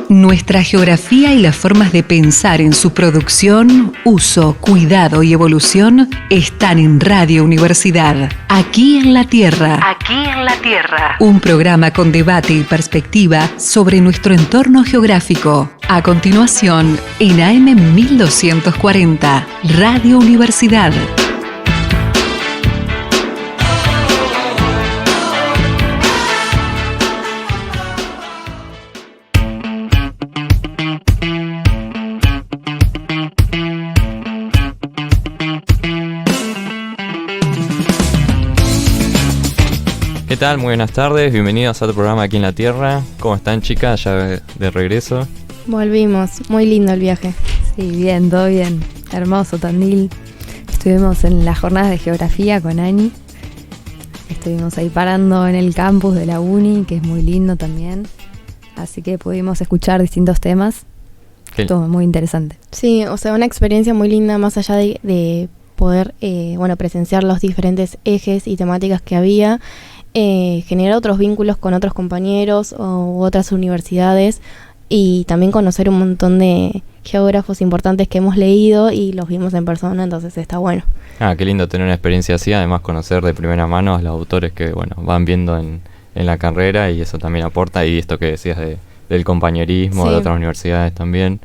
Nuestra geografía y las formas de pensar en su producción, uso, cuidado y evolución están en Radio Universidad. Aquí en la Tierra. Aquí en la Tierra. Un programa con debate y perspectiva sobre nuestro entorno geográfico. A continuación, en AM 1240, Radio Universidad. ¿Qué tal? Muy buenas tardes, bienvenidos a otro programa aquí en la Tierra. ¿Cómo están, chicas? Ya de regreso. Volvimos, muy lindo el viaje. Sí, bien, todo bien. Hermoso Tandil. Estuvimos en las jornadas de geografía con Ani. Estuvimos ahí parando en el campus de la uni, que es muy lindo también. Así que pudimos escuchar distintos temas. Todo muy interesante. Sí, o sea, una experiencia muy linda, más allá de poder presenciar los diferentes ejes y temáticas que había. Generar otros vínculos con otros compañeros u otras universidades y también conocer un montón de geógrafos importantes que hemos leído y los vimos en persona, entonces está bueno. Qué lindo tener una experiencia así, además conocer de primera mano a los autores que van viendo en la carrera, y eso también aporta, y esto que decías del compañerismo, sí, de otras universidades también.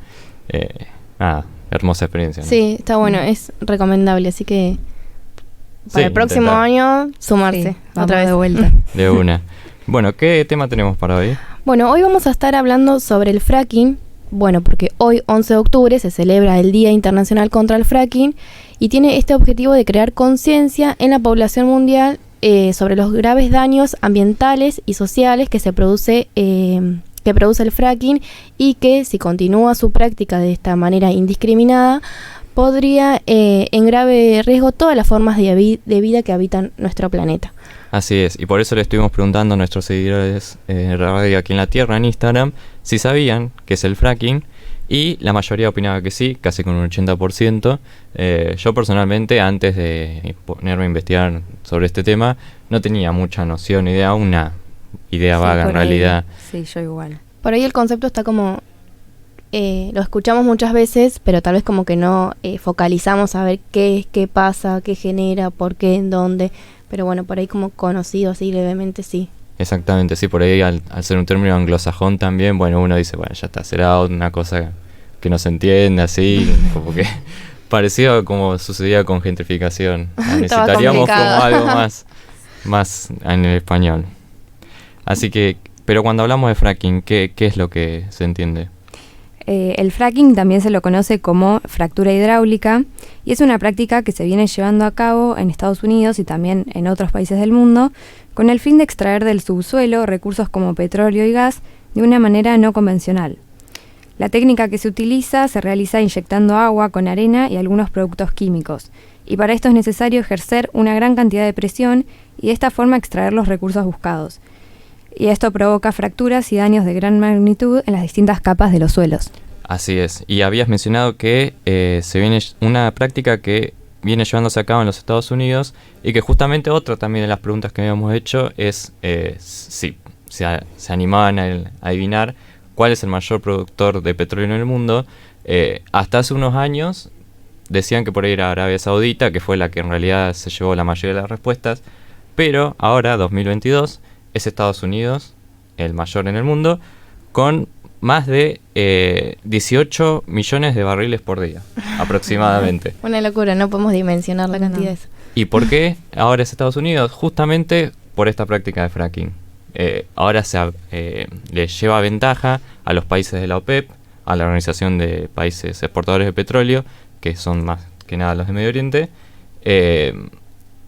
Hermosa experiencia, ¿no? Sí, está bueno, es recomendable, así que para el próximo año, sumarse. Sí, otra vez de vuelta. De una. Bueno, ¿qué tema tenemos para hoy? Bueno, hoy vamos a estar hablando sobre el fracking. Bueno, porque hoy, 11 de octubre, se celebra el Día Internacional contra el Fracking y tiene este objetivo de crear conciencia en la población mundial sobre los graves daños ambientales y sociales que produce el fracking, y que si continúa su práctica de esta manera indiscriminada, podría en grave riesgo todas las formas de vida que habitan nuestro planeta. Así es, y por eso le estuvimos preguntando a nuestros seguidores de radio aquí en la Tierra, en Instagram, si sabían qué es el fracking, y la mayoría opinaba que sí, casi con un 80%. Yo personalmente, antes de ponerme a investigar sobre este tema, no tenía mucha noción, una idea vaga en realidad. Sí, yo igual. Por ahí el concepto está como... lo escuchamos muchas veces, pero tal vez como que no focalizamos a ver qué es, qué pasa, qué genera, por qué, en dónde. Pero bueno, por ahí como conocido así levemente, sí. Exactamente, sí, por ahí al ser un término anglosajón también, bueno, uno dice, bueno, ya está, será una cosa que no se entiende así, como que parecido a como sucedía con gentrificación. Necesitaríamos como algo más en el español. Así que, pero cuando hablamos de fracking, ¿qué es lo que se entiende? El fracking también se lo conoce como fractura hidráulica, y es una práctica que se viene llevando a cabo en Estados Unidos y también en otros países del mundo, con el fin de extraer del subsuelo recursos como petróleo y gas de una manera no convencional. La técnica que se utiliza se realiza inyectando agua con arena y algunos productos químicos, y para esto es necesario ejercer una gran cantidad de presión y de esta forma extraer los recursos buscados. Y esto provoca fracturas y daños de gran magnitud en las distintas capas de los suelos. Así es. Y habías mencionado que se viene una práctica que viene llevándose a cabo en los Estados Unidos, y que justamente otra también de las preguntas que habíamos hecho es si se animaban a adivinar cuál es el mayor productor de petróleo en el mundo. Hasta hace unos años decían que por ahí era Arabia Saudita, que fue la que en realidad se llevó la mayoría de las respuestas, pero ahora, 2022... es Estados Unidos el mayor en el mundo, con más de 18 millones de barriles por día, aproximadamente. Una locura, no podemos dimensionar la cantidad de eso. ¿Y por qué ahora es Estados Unidos? Justamente por esta práctica de fracking. Ahora le lleva ventaja a los países de la OPEP, a la Organización de Países Exportadores de Petróleo, que son más que nada los de Medio Oriente,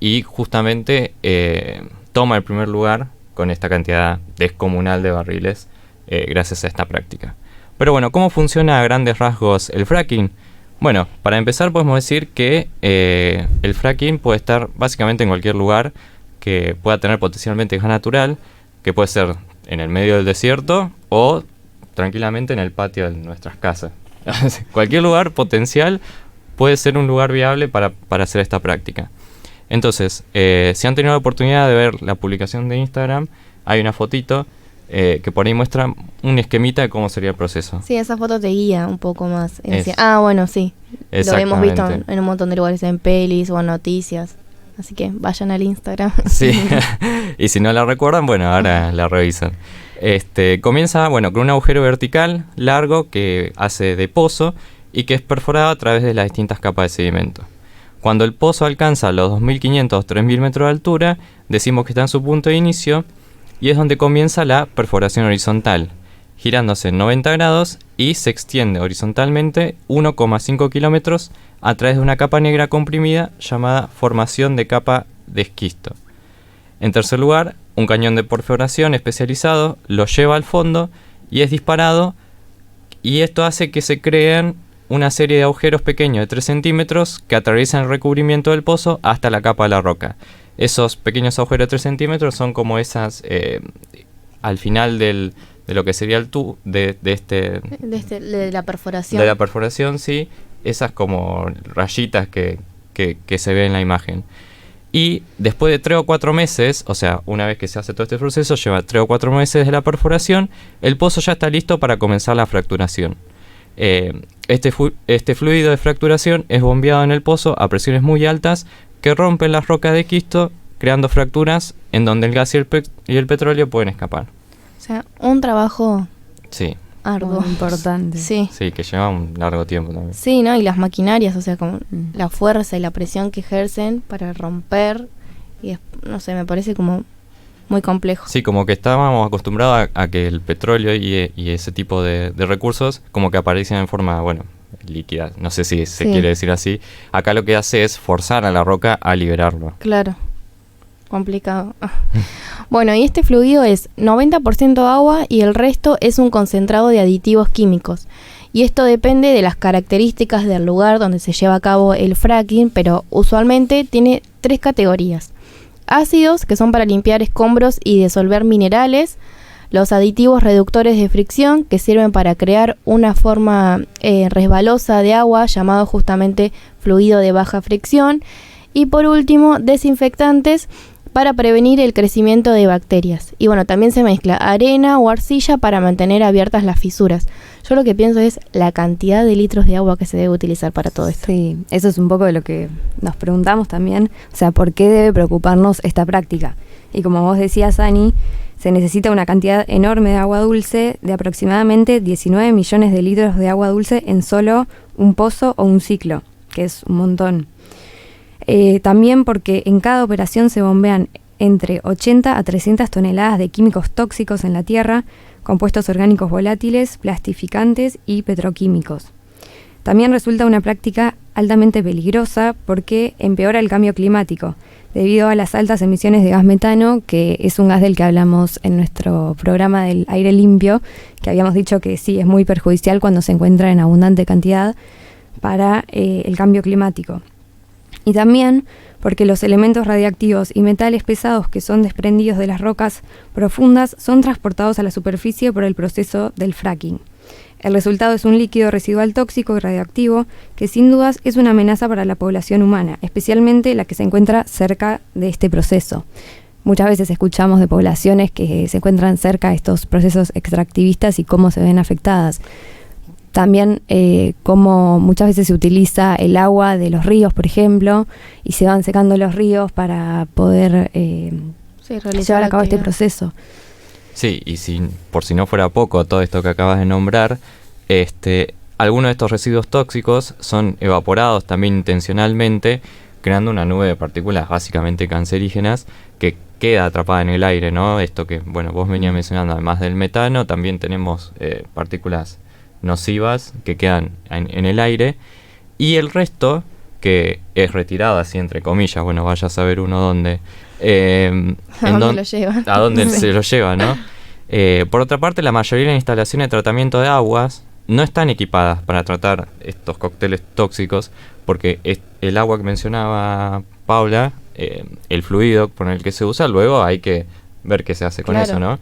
y justamente toma el primer lugar con esta cantidad descomunal de barriles gracias a esta práctica. Pero bueno, ¿cómo funciona a grandes rasgos el fracking? Bueno, para empezar podemos decir que el fracking puede estar básicamente en cualquier lugar que pueda tener potencialmente gas natural, que puede ser en el medio del desierto o tranquilamente en el patio de nuestras casas. Cualquier lugar potencial puede ser un lugar viable para hacer esta práctica. Entonces, si han tenido la oportunidad de ver la publicación de Instagram, hay una fotito que por ahí muestra un esquemita de cómo sería el proceso. Sí, esa foto te guía un poco más. Es- Bueno, sí. Lo hemos visto Exactamente. en un montón de lugares, en pelis o en noticias. Así que vayan al Instagram. Sí, y si no la recuerdan, bueno, ahora la revisan. Comienza, bueno, con un agujero vertical largo que hace de pozo y que es perforado a través de las distintas capas de sedimento. Cuando el pozo alcanza los 2.500 o 3.000 metros de altura, decimos que está en su punto de inicio y es donde comienza la perforación horizontal, girándose en 90 grados y se extiende horizontalmente 1,5 kilómetros a través de una capa negra comprimida llamada formación de capa de esquisto. En tercer lugar, un cañón de perforación especializado lo lleva al fondo y es disparado, y esto hace que se creen una serie de agujeros pequeños de 3 centímetros que atraviesan el recubrimiento del pozo hasta la capa de la roca. Esos pequeños agujeros de 3 centímetros son como esas, al final de lo que sería el De la perforación. de la perforación, sí, esas como rayitas que se ven en la imagen. Y después de 3 o 4 meses, o sea, una vez que se hace todo este proceso, lleva 3 o 4 meses de la perforación, el pozo ya está listo para comenzar la fracturación. Este fluido de fracturación es bombeado en el pozo a presiones muy altas que rompen las rocas de esquisto, creando fracturas en donde el gas y el petróleo pueden escapar. O sea, un trabajo Sí, arduo. Muy importante. Sí. sí, que lleva un largo tiempo también. Sí, ¿no? Y las maquinarias, o sea, como la fuerza y la presión que ejercen para romper. Y no sé, me parece como muy complejo. Sí, como que estábamos acostumbrados a que el petróleo y ese tipo de recursos como que aparecen en forma, bueno, líquida. No sé si se Sí. quiere decir así. Acá lo que hace es forzar a la roca a liberarlo. Claro. Complicado. Bueno, y este fluido es 90% agua y el resto es un concentrado de aditivos químicos. Y esto depende de las características del lugar donde se lleva a cabo el fracking, pero usualmente tiene 3 categorías. Ácidos, que son para limpiar escombros y disolver minerales. Los aditivos reductores de fricción, que sirven para crear una forma resbalosa de agua, llamado justamente fluido de baja fricción. Y por último, desinfectantes para prevenir el crecimiento de bacterias. Y bueno, también se mezcla arena o arcilla para mantener abiertas las fisuras. Yo lo que pienso es la cantidad de litros de agua que se debe utilizar para todo esto. Sí, eso es un poco de lo que nos preguntamos también, o sea, ¿por qué debe preocuparnos esta práctica? Y como vos decías, Ani, se necesita una cantidad enorme de agua dulce, de aproximadamente 19 millones de litros de agua dulce en solo un pozo o un ciclo, que es un montón. También porque en cada operación se bombean entre 80 a 300 toneladas de químicos tóxicos en la tierra, compuestos orgánicos volátiles, plastificantes y petroquímicos. También resulta una práctica altamente peligrosa porque empeora el cambio climático, debido a las altas emisiones de gas metano, que es un gas del que hablamos en nuestro programa del aire limpio, que habíamos dicho que sí, es muy perjudicial cuando se encuentra en abundante cantidad para el cambio climático. Y también porque los elementos radiactivos y metales pesados que son desprendidos de las rocas profundas son transportados a la superficie por el proceso del fracking. El resultado es un líquido residual tóxico y radioactivo que sin dudas es una amenaza para la población humana, especialmente la que se encuentra cerca de este proceso. Muchas veces escuchamos de poblaciones que se encuentran cerca de estos procesos extractivistas y cómo se ven afectadas. También cómo muchas veces se utiliza el agua de los ríos, por ejemplo, y se van secando los ríos para poder llevar a cabo este proceso. Sí, y por si no fuera poco todo esto que acabas de nombrar, algunos de estos residuos tóxicos son evaporados también intencionalmente, creando una nube de partículas básicamente cancerígenas que queda atrapada en el aire, ¿no? Esto que, bueno, vos venías mencionando, además del metano, también tenemos partículas nocivas que quedan en el aire, y el resto, que es retirado así entre comillas, bueno, vaya a saber uno dónde, ¿A dónde lo llevan? a dónde Sí. se lo lleva, ¿no? Por otra parte, la mayoría de las instalaciones de tratamiento de aguas no están equipadas para tratar estos cócteles tóxicos, porque el agua que mencionaba Paula, el fluido por el que se usa, luego hay que ver qué se hace con Claro. eso, ¿no?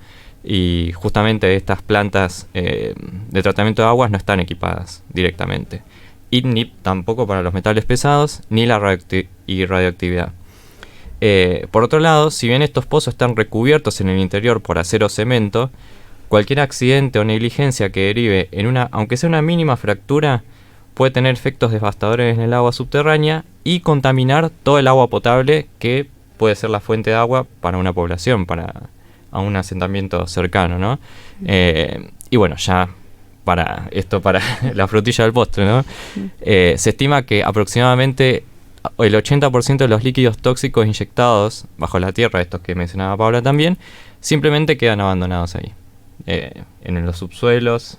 Y justamente estas plantas de tratamiento de aguas no están equipadas directamente. Y ni tampoco para los metales pesados, ni la radioactividad. Por otro lado, si bien estos pozos están recubiertos en el interior por acero o cemento, cualquier accidente o negligencia que derive en aunque sea una mínima fractura, puede tener efectos devastadores en el agua subterránea y contaminar todo el agua potable que puede ser la fuente de agua para una población, a un asentamiento cercano, ¿no? Y bueno, ya para la frutilla del postre, ¿no? Se estima que aproximadamente el 80% de los líquidos tóxicos inyectados bajo la tierra, estos que mencionaba Paula también, simplemente quedan abandonados ahí, en los subsuelos.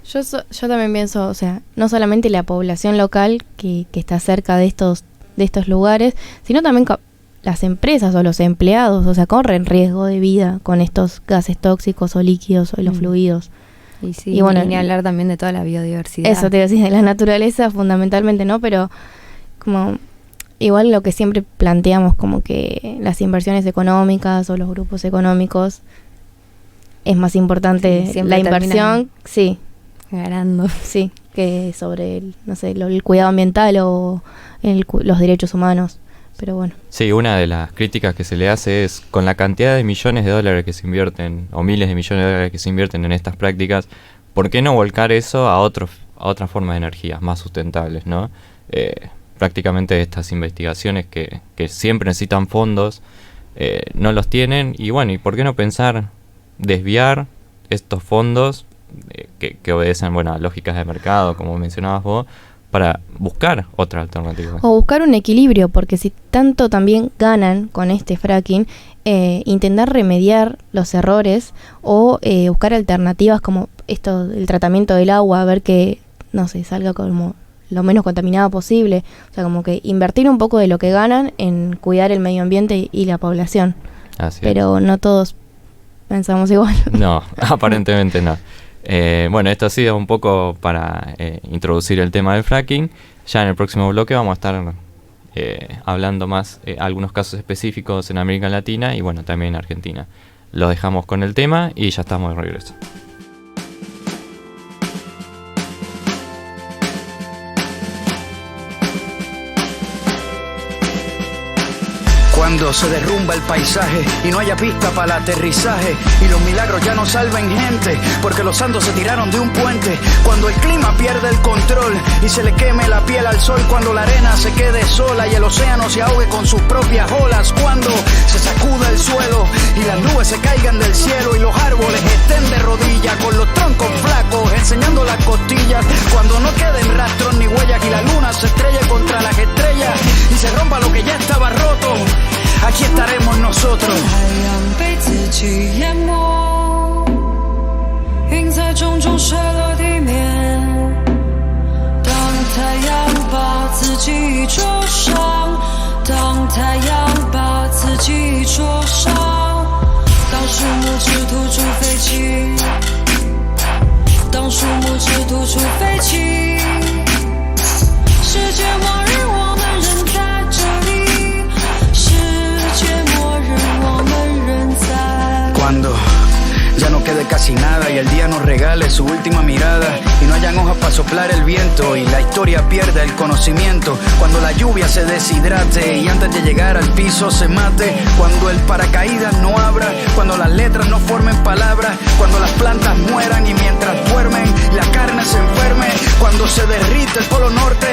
Yo también pienso, o sea, no solamente la población local que está cerca de estos lugares, sino también las empresas o los empleados, o sea, corren riesgo de vida con estos gases tóxicos o líquidos o los fluidos. Y sí, y bueno, ni hablar también de toda la biodiversidad. Eso te iba a decir, de la naturaleza fundamentalmente, ¿no? Pero como igual lo que siempre planteamos, como que las inversiones económicas o los grupos económicos es más importante la inversión, sí, ganando, sí, que sobre el cuidado ambiental o los derechos humanos. Pero bueno. Sí, una de las críticas que se le hace es, con la cantidad de millones de dólares que se invierten, o miles de millones de dólares que se invierten en estas prácticas, ¿por qué no volcar eso a otra forma de energías más sustentables, ¿no? Prácticamente estas investigaciones que siempre necesitan fondos, no los tienen, y bueno, ¿y por qué no pensar desviar estos fondos que obedecen, bueno, a lógicas de mercado, como mencionabas vos, para buscar otra alternativa? O buscar un equilibrio, porque si tanto también ganan con este fracking, intentar remediar los errores o buscar alternativas como el tratamiento del agua, a ver que, no sé, salga como lo menos contaminado posible. O sea, como que invertir un poco de lo que ganan en cuidar el medio ambiente y la población. Así pero es. No todos pensamos igual. No, aparentemente no. Bueno, esto ha sido un poco para introducir el tema del fracking. Ya en el próximo bloque vamos a estar hablando más algunos casos específicos en América Latina y bueno, también en Argentina. Lo dejamos con el tema y ya estamos de regreso. Cuando se derrumba el paisaje y no haya pista para el aterrizaje y los milagros ya no salven gente porque los santos se tiraron de un puente. Cuando el clima pierde el control y se le queme la piel al sol. Cuando la arena se quede sola y el océano se ahogue con sus propias olas. Cuando se sacuda el suelo y las nubes se caigan del cielo y los árboles estén de rodillas con los troncos flacos enseñando las costillas. Cuando no queden rastros ni huellas y la luna se estrelle contra las estrellas y se rompa lo que ya estaba roto. Aquí estaremos nosotros. 太阳被自己淹没，云在重重坠落地面。当太阳把自己灼伤，当太阳把自己灼伤，当树木只吐出废气，当树木只吐出废气，世界末日我们仍在这里。 Cuando ya no quede casi nada y el día nos regale su última mirada y no hayan hojas para soplar el viento y la historia pierda el conocimiento. Cuando la lluvia se deshidrate y antes de llegar al piso se mate. Cuando el paracaídas no abra, cuando las letras no formen palabras. Cuando las plantas mueran y mientras duermen la carne se enferme. Cuando se derrite el polo norte,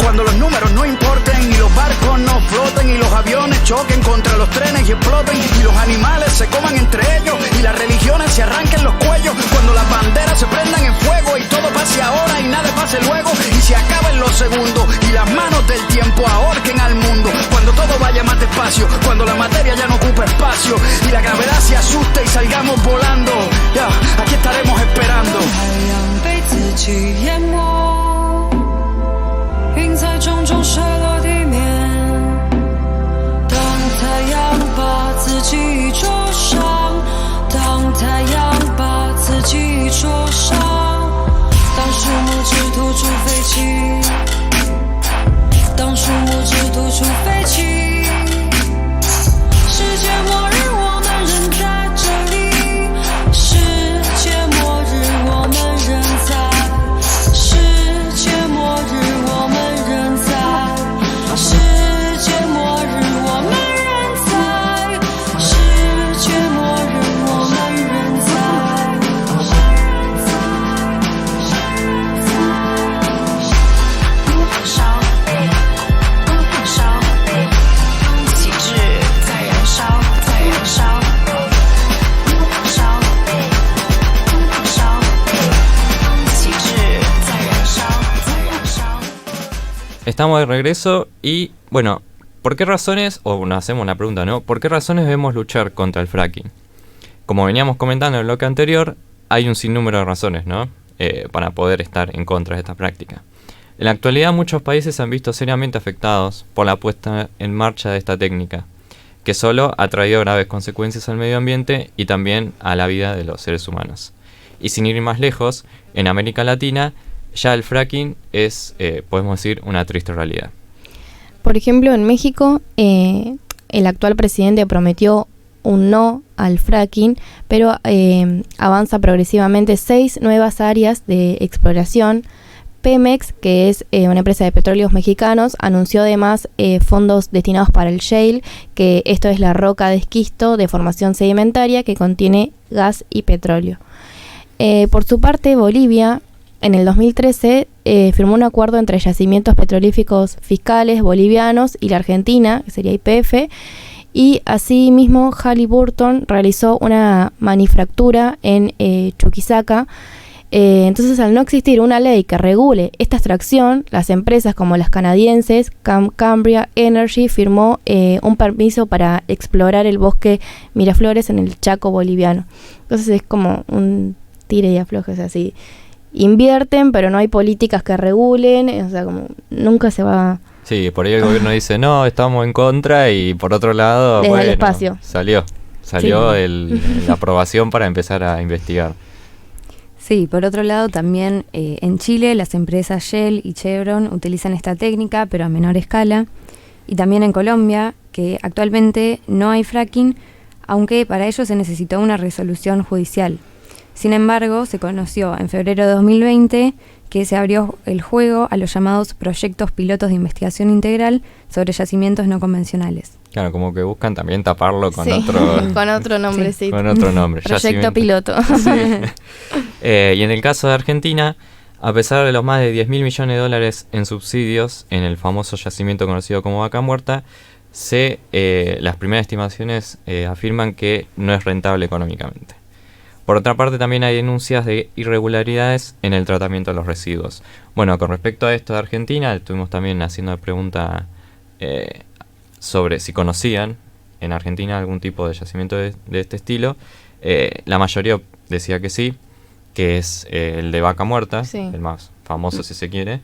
cuando los números no importen y los barcos no floten y los aviones choquen contra los trenes y exploten y los animales se coman entre ellos y las religiones se arranquen los cuellos. Cuando las banderas se prendan en fuego y todo pase ahora y nada pase luego y se acaben los segundos y las manos del tiempo ahorquen al mundo. Cuando todo vaya más despacio, cuando la materia ya no ocupe espacio y la gravedad se asuste y salgamos volando, ya, aquí estaremos esperando. 太阳被自己淹没，云在重重坠落地面。当太阳把自己灼伤，当太阳把自己灼伤，当树木只吐出废气，当树木只吐出废气，世界末日我们仍在这里，世界末日我们仍在，世界末日我们仍在，世界末日我们。Estamos de regreso y, bueno, ¿por qué razones, o nos hacemos una pregunta, ¿no? ¿Por qué razones debemos luchar contra el fracking? Como veníamos comentando en el bloque anterior, hay un sinnúmero de razones, ¿no? Para poder estar en contra de esta práctica. En la actualidad muchos países se han visto seriamente afectados por la puesta en marcha de esta técnica, que solo ha traído graves consecuencias al medio ambiente y también a la vida de los seres humanos. Y sin ir más lejos, en América Latina ya el fracking es, podemos decir, una triste realidad. Por ejemplo, en México, el actual presidente prometió un no al fracking, pero avanza progresivamente 6 nuevas áreas de exploración. Pemex, que es una empresa de petróleos mexicanos, anunció además fondos destinados para el shale, que esto es la roca de esquisto de formación sedimentaria que contiene gas y petróleo. Por su parte, Bolivia, en el 2013, firmó un acuerdo entre yacimientos petrolíferos fiscales bolivianos y la Argentina, que sería YPF, y asimismo Halliburton realizó una manufactura en Chuquisaca. Entonces, al no existir una ley que regule esta extracción, las empresas como las canadienses Cambria Energy firmó un permiso para explorar el bosque Miraflores en el Chaco boliviano. Entonces es como un tire y afloje, o sea, así invierten, pero no hay políticas que regulen, o sea, como nunca se va. Sí, por ahí el gobierno dice, no, estamos en contra, y por otro lado, desde el espacio salió sí. La aprobación para empezar a investigar. Sí, por otro lado también en Chile las empresas Shell y Chevron utilizan esta técnica, pero a menor escala. Y también en Colombia, que actualmente no hay fracking, aunque para ello se necesitó una resolución judicial. Sin embargo, se conoció en febrero de 2020 que se abrió el juego a los llamados proyectos pilotos de investigación integral sobre yacimientos no convencionales. Claro, como que buscan también taparlo con sí, otro... con otro nombrecito. Sí. Con otro nombre. Proyecto piloto. Sí. Y en el caso de Argentina, a pesar de los más de 10.000 millones de dólares en subsidios en el famoso yacimiento conocido como Vaca Muerta, las primeras estimaciones afirman que no es rentable económicamente. Por otra parte, también hay denuncias de irregularidades en el tratamiento de los residuos. Bueno, con respecto a esto de Argentina, estuvimos también haciendo una pregunta sobre si conocían en Argentina algún tipo de yacimiento de este estilo. La mayoría decía que sí, que es el de Vaca Muerta, sí, el más famoso si se quiere.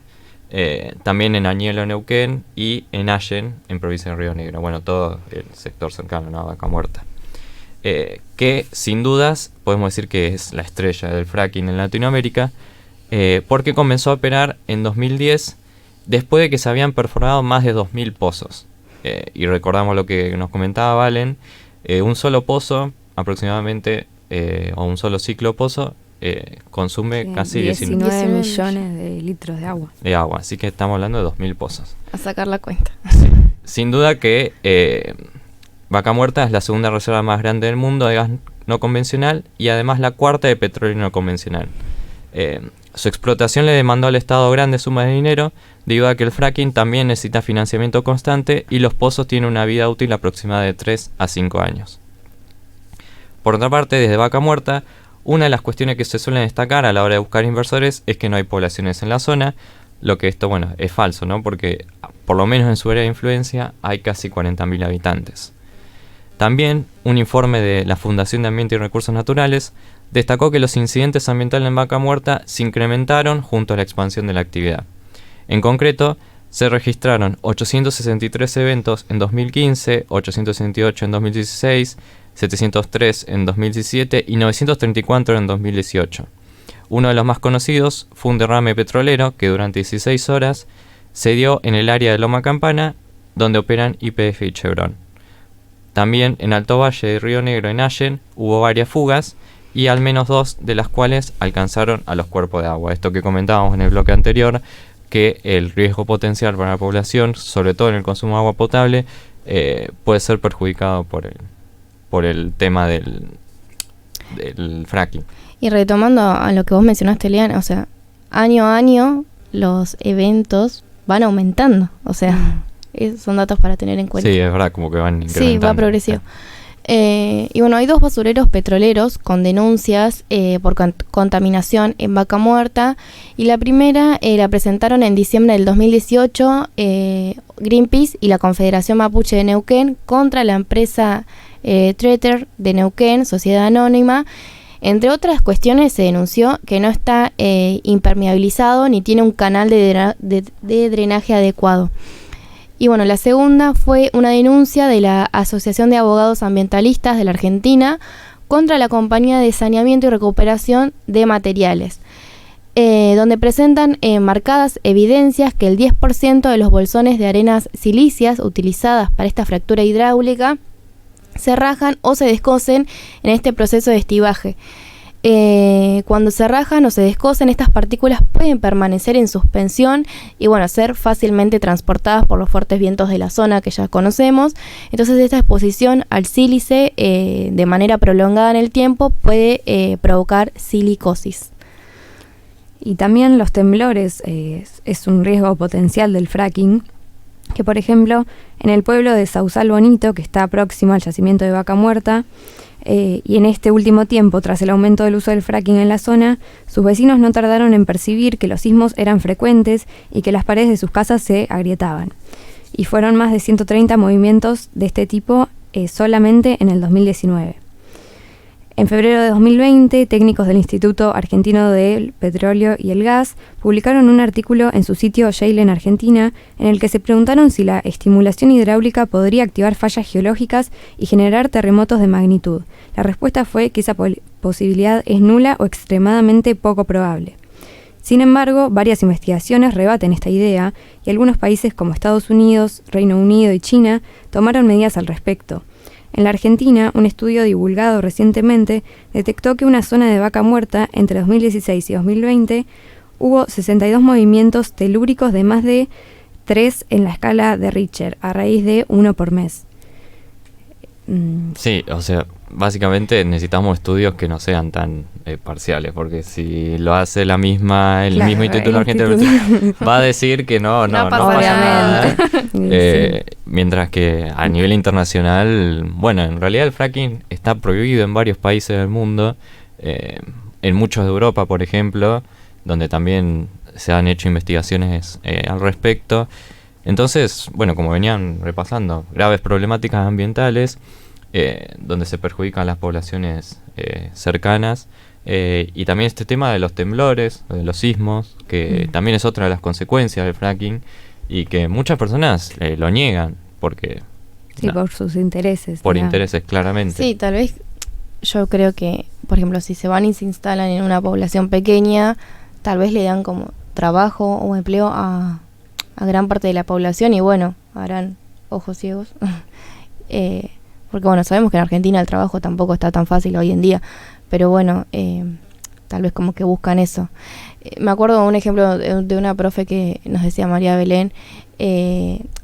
También en Añelo, Neuquén, y en Allen, en provincia de Río Negro. Bueno, todo el sector cercano, ¿no?, a Vaca Muerta. Que sin dudas podemos decir que es la estrella del fracking en Latinoamérica, porque comenzó a operar en 2010 después de que se habían perforado más de 2.000 pozos. Y recordamos lo que nos comentaba Valen, un solo pozo aproximadamente, o un solo ciclo pozo, consume casi 19 millones de litros de agua. Así que estamos hablando de 2.000 pozos. A sacar la cuenta. Sí. Sin duda que Vaca Muerta es la segunda reserva más grande del mundo de gas no convencional y además la cuarta de petróleo no convencional. Su explotación le demandó al Estado grandes sumas de dinero debido a que el fracking también necesita financiamiento constante y los pozos tienen una vida útil aproximada de 3 a 5 años. Por otra parte, desde Vaca Muerta, una de las cuestiones que se suelen destacar a la hora de buscar inversores es que no hay poblaciones en la zona, lo que esto, bueno, es falso, ¿no? Porque por lo menos en su área de influencia hay casi 40.000 habitantes. También, un informe de la Fundación de Ambiente y Recursos Naturales destacó que los incidentes ambientales en Vaca Muerta se incrementaron junto a la expansión de la actividad. En concreto, se registraron 863 eventos en 2015, 868 en 2016, 703 en 2017 y 934 en 2018. Uno de los más conocidos fue un derrame petrolero que durante 16 horas se dio en el área de Loma Campana, donde operan YPF y Chevron. También en Alto Valle de Río Negro, en Allen, hubo varias fugas y al menos 2 de las cuales alcanzaron a los cuerpos de agua. Esto que comentábamos en el bloque anterior, que el riesgo potencial para la población, sobre todo en el consumo de agua potable, puede ser perjudicado por el tema del fracking. Y retomando a lo que vos mencionaste, Eliana, o sea, año a año los eventos van aumentando, o sea... son datos para tener en cuenta. Sí, es verdad, como que van incrementando. Sí, va progresivo. Y bueno, hay 2 basureros petroleros con denuncias por contaminación en Vaca Muerta, y la primera la presentaron en diciembre del 2018 Greenpeace y la Confederación Mapuche de Neuquén contra la empresa Treter de Neuquén, Sociedad Anónima. Entre otras cuestiones, se denunció que no está impermeabilizado ni tiene un canal de drenaje adecuado. Y bueno, la segunda fue una denuncia de la Asociación de Abogados Ambientalistas de la Argentina contra la Compañía de Saneamiento y Recuperación de Materiales, donde presentan marcadas evidencias que el 10% de los bolsones de arenas silíceas utilizadas para esta fractura hidráulica se rajan o se descosen en este proceso de estibaje. Cuando se rajan o se descosen, estas partículas pueden permanecer en suspensión y bueno, ser fácilmente transportadas por los fuertes vientos de la zona que ya conocemos. Entonces, esta exposición al sílice de manera prolongada en el tiempo puede provocar silicosis. Y también los temblores es un riesgo potencial del fracking, que por ejemplo en el pueblo de Sausal Bonito, que está próximo al yacimiento de Vaca Muerta, y en este último tiempo, tras el aumento del uso del fracking en la zona, sus vecinos no tardaron en percibir que los sismos eran frecuentes y que las paredes de sus casas se agrietaban. Y fueron más de 130 movimientos de este tipo solamente en el 2019. En febrero de 2020, técnicos del Instituto Argentino del Petróleo y el Gas publicaron un artículo en su sitio Shale en Argentina, en el que se preguntaron si la estimulación hidráulica podría activar fallas geológicas y generar terremotos de magnitud. La respuesta fue que esa posibilidad es nula o extremadamente poco probable. Sin embargo, varias investigaciones rebaten esta idea y algunos países como Estados Unidos, Reino Unido y China tomaron medidas al respecto. En la Argentina, un estudio divulgado recientemente detectó que en una zona de Vaca Muerta entre 2016 y 2020 hubo 62 movimientos telúricos de más de 3 en la escala de Richter, a raíz de 1 por mes. Sí, o sea, básicamente necesitamos estudios que no sean tan parciales, porque si lo hace el mismo Instituto Argentino va a decir que no pasa nada. Mientras que a nivel internacional, bueno, en realidad el fracking está prohibido en varios países del mundo, en muchos de Europa, por ejemplo, donde también se han hecho investigaciones al respecto. Entonces, bueno, como venían repasando, graves problemáticas ambientales, donde se perjudican las poblaciones cercanas, y también este tema de los temblores, de los sismos, que también es otra de las consecuencias del fracking, y que muchas personas lo niegan, porque... Sí, por sus intereses. Por intereses, claramente. Sí, tal vez yo creo que, por ejemplo, si se van y se instalan en una población pequeña, tal vez le dan como trabajo o empleo a gran parte de la población y bueno, harán ojos ciegos. Porque bueno, sabemos que en Argentina el trabajo tampoco está tan fácil hoy en día, pero bueno, tal vez como que buscan eso. Me acuerdo de un ejemplo de una profe que nos decía María Belén,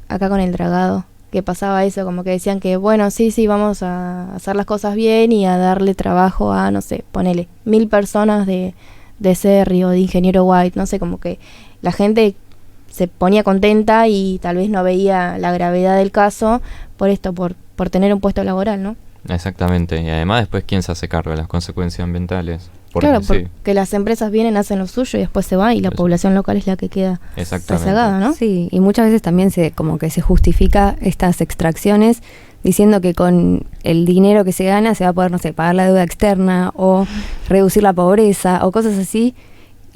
acá con el dragado, que pasaba eso, como que decían que bueno, sí, vamos a hacer las cosas bien y a darle trabajo a, no sé, ponele 1000 personas de Serri o de Ingeniero White, no sé, como que la gente se ponía contenta y tal vez no veía la gravedad del caso por esto, por tener un puesto laboral, ¿no? Exactamente, y además después quién se hace cargo de las consecuencias ambientales. Claro, porque las empresas vienen, hacen lo suyo y después se van y la población local es la que queda rezagada, ¿no? Sí, y muchas veces también se justifica estas extracciones diciendo que con el dinero que se gana se va a poder, no sé, pagar la deuda externa o reducir la pobreza o cosas así.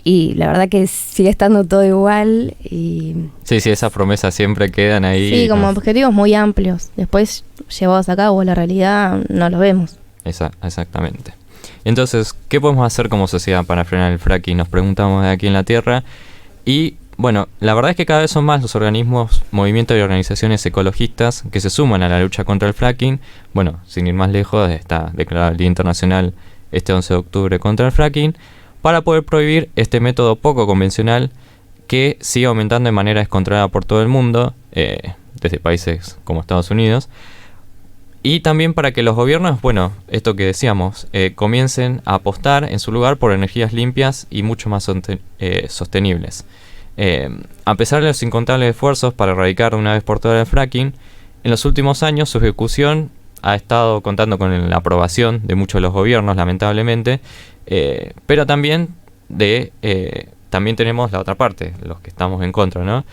Y la verdad que sigue estando todo igual y... Sí, esas promesas siempre quedan ahí. Sí, como objetivos muy amplios. Después, llevados a cabo, la realidad no lo vemos. Exactamente. Entonces, ¿qué podemos hacer como sociedad para frenar el fracking? Nos preguntamos de aquí en la Tierra. Y, bueno, la verdad es que cada vez son más los organismos, movimientos y organizaciones ecologistas que se suman a la lucha contra el fracking. Bueno, sin ir más lejos, está declarado el Día Internacional este 11 de octubre contra el fracking, para poder prohibir este método poco convencional que sigue aumentando de manera descontrolada por todo el mundo, desde países como Estados Unidos, y también para que los gobiernos, bueno, esto que decíamos, comiencen a apostar en su lugar por energías limpias y mucho más sostenibles. A pesar de los incontables esfuerzos para erradicar de una vez por todas el fracking, en los últimos años su ejecución ha estado contando con la aprobación de muchos de los gobiernos, lamentablemente, pero también también tenemos la otra parte, los que estamos en contra, ¿no?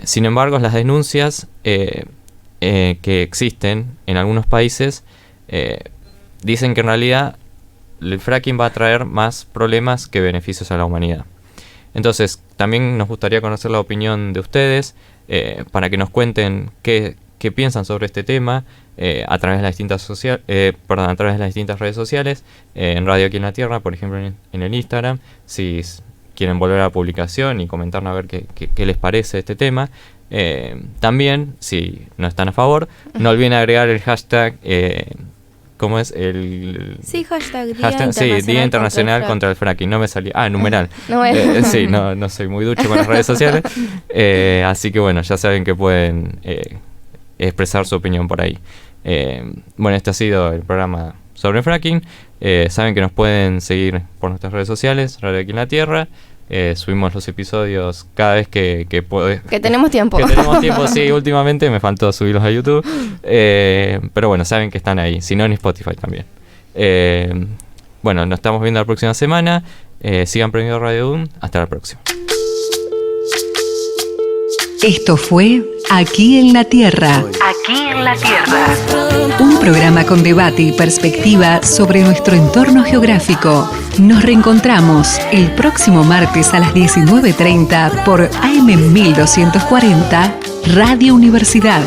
Sin embargo, las denuncias que existen en algunos países dicen que en realidad el fracking va a traer más problemas que beneficios a la humanidad. Entonces, también nos gustaría conocer la opinión de ustedes para que nos cuenten qué piensan sobre este tema a través de las distintas a través de las distintas redes sociales, en Radio Aquí en la Tierra, por ejemplo, en el Instagram, si quieren volver a la publicación y comentarnos a ver qué les parece este tema. También, si no están a favor, no olviden agregar el hashtag, ¿cómo es? Sí, hashtag Día Internacional contra el Fracking. No me salía. Numeral. Sí, no soy muy ducho con las redes sociales. Así que bueno, ya saben que pueden expresar su opinión por ahí. Bueno, este ha sido el programa sobre fracking. Saben que nos pueden seguir por nuestras redes sociales, Radio Aquí en la Tierra. Subimos los episodios cada vez que tenemos tiempo. Que tenemos tiempo, sí, últimamente me faltó subirlos a YouTube. Pero bueno, saben que están ahí, si no en Spotify también. Bueno, nos estamos viendo la próxima semana. Sigan prendiendo Radio Doom. Hasta la próxima. Esto fue Aquí en la Tierra. Aquí en la Tierra. Un programa con debate y perspectiva sobre nuestro entorno geográfico. Nos reencontramos el próximo martes a las 19:30 por AM 1240, Radio Universidad.